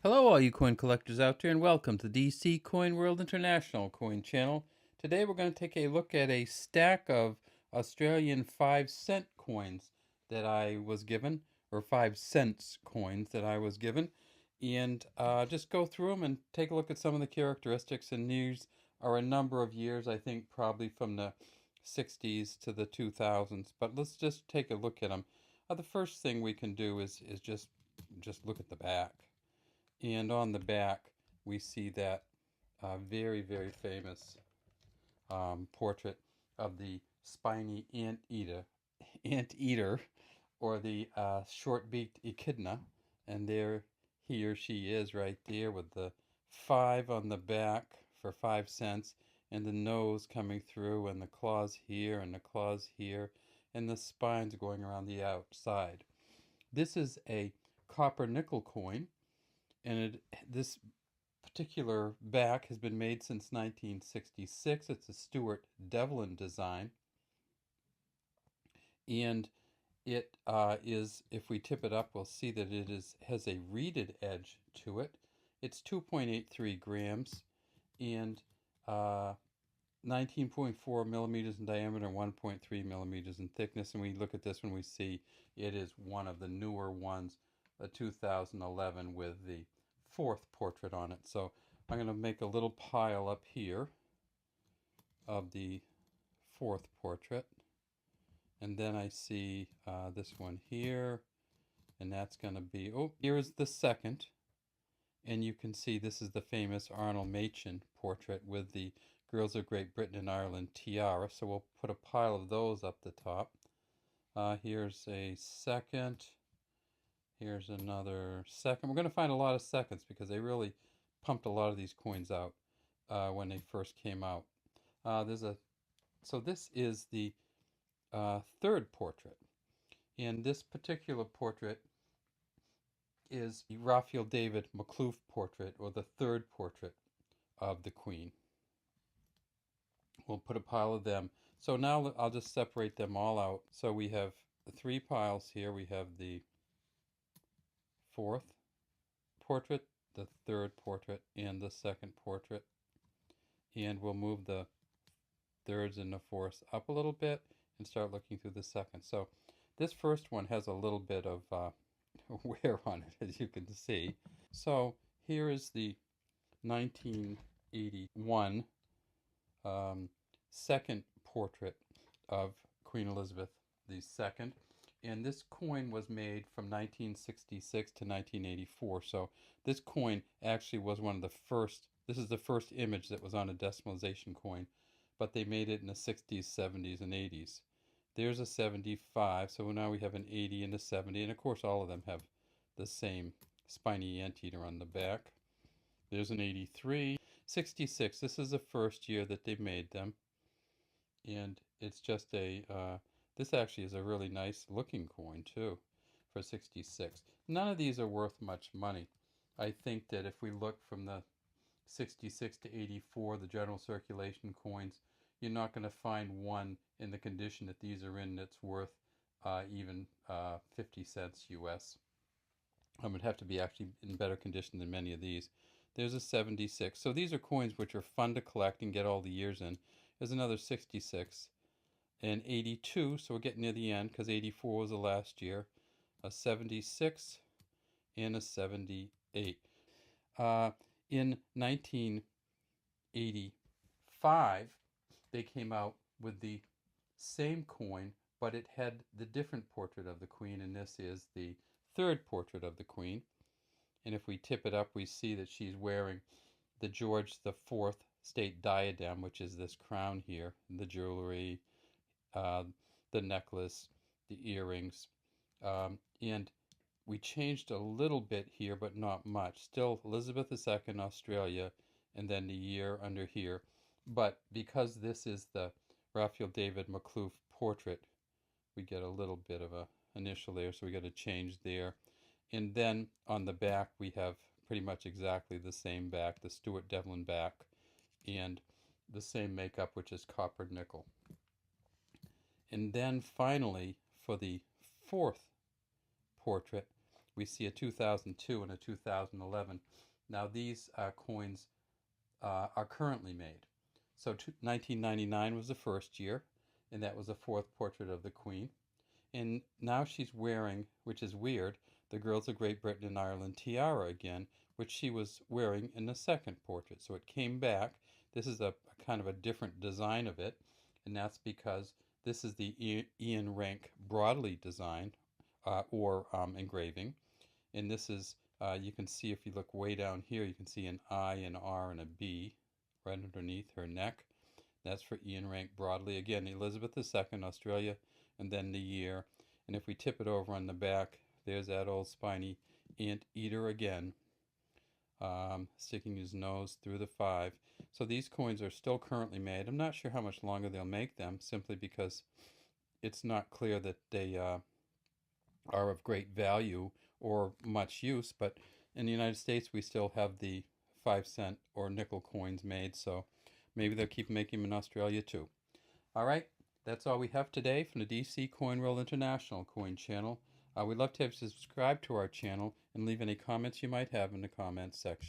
Hello, all you coin collectors out there, and welcome to DC Coin World International Coin Channel. Today we're going to take a look at a stack of Australian 5-cent coins that I was given, or 5 cents coins that I was given, and just go through them and take a look at some of the characteristics. And these are a number of years, I think probably from the 60s to the 2000s, but let's just take a look at them. The first thing we can do is just look at the back. And on the back, we see that very, very famous portrait of the spiny anteater, or the short-beaked echidna. And there he or she is right there with the 5 on the back for 5 cents, and the nose coming through, and the claws here, and the claws here, and the spines going around the outside. This is a copper nickel coin, and this particular back has been made since 1966. It's a Stuart Devlin design, and it is, if we tip it up, we'll see that it has a reeded edge to it. It's 2.83 grams and 19.4 millimeters in diameter, 1.3 millimeters in thickness. And we look at this one, we see it is one of the newer ones, 2011, with the 4th portrait on it. So I'm going to make a little pile up here of the 4th portrait. And then I see this one here, and that's going to be, oh, here's the 2nd. And you can see this is the famous Arnold Machin portrait with the Girls of Great Britain and Ireland tiara. So we'll put a pile of those up the top. Here's a 2nd. Here's another 2nd. We're going to find a lot of 2nds because they really pumped a lot of these coins out when they first came out. So this is the 3rd portrait. And this particular portrait is the Raphael David Makhlouf portrait, or the 3rd portrait of the Queen. We'll put a pile of them. So now I'll just separate them all out. So we have the 3 piles here. We have the 4th portrait, the 3rd portrait, and the 2nd portrait. And we'll move the 3rds and the 4ths up a little bit and start looking through the 2nd. So this first one has a little bit of wear on it, as you can see. So here is the 1981 2nd portrait of Queen Elizabeth II. And this coin was made from 1966 to 1984. So this coin actually was one of the first, this is the first image that was on a decimalization coin, but they made it in the 60s, 70s, and 80s. There's a 75, so now we have an 80 and a 70, and of course all of them have the same spiny anteater on the back. There's an 83. 66, this is the first year that they made them, and it's just a, this actually is a really nice looking coin too for 66. None of these are worth much money. I think that if we look from the 66 to 84, the general circulation coins, you're not going to find one in the condition that these are in that's worth even 50 cents US. It would have to be actually in better condition than many of these. There's a 76. So these are coins which are fun to collect and get all the years in. There's another 66 and 82. So we're getting near the end because 84 was the last year. A 76 and a 78. In 1985, they came out with the same coin, but it had the different portrait of the Queen, and this is the 3rd portrait of the Queen. And if we tip it up, we see that she's wearing the George IV state diadem, which is this crown here, the jewelry, the necklace, the earrings, and we changed a little bit here, but not much. Still Elizabeth II, Australia, and then the year under here. But because this is the Raphael David Makhlouf portrait, we get a little bit of a initial there, so we got a change there. And then on the back, we have pretty much exactly the same back, the Stuart Devlin back, and the same makeup, which is copper nickel. And then finally, for the 4th portrait, we see a 2002 and a 2011. Now these coins are currently made. So 1999 was the first year, and that was the fourth portrait of the Queen. And now she's wearing, which is weird, the Girls of Great Britain and Ireland tiara again, which she was wearing in the second portrait. So it came back. This is a kind of a different design of it, and that's because this is the Ian Rank Broadley design or engraving. And this is, you can see if you look way down here, you can see an I, an R, and a B right underneath her neck. That's for Ian Rank Broadley. Again, Elizabeth II, Australia, and then the year. And if we tip it over on the back, there's that old spiny anteater again, sticking his nose through the 5. So these coins are still currently made. I'm not sure how much longer they'll make them, simply because it's not clear that they are of great value or much use. But in the United States, we still have the 5-cent or nickel coins made, so maybe they'll keep making them in Australia too. All right, that's all we have today from the DC Coin Roll International Coin Channel. We'd love to have you subscribe to our channel and leave any comments you might have in the comments section.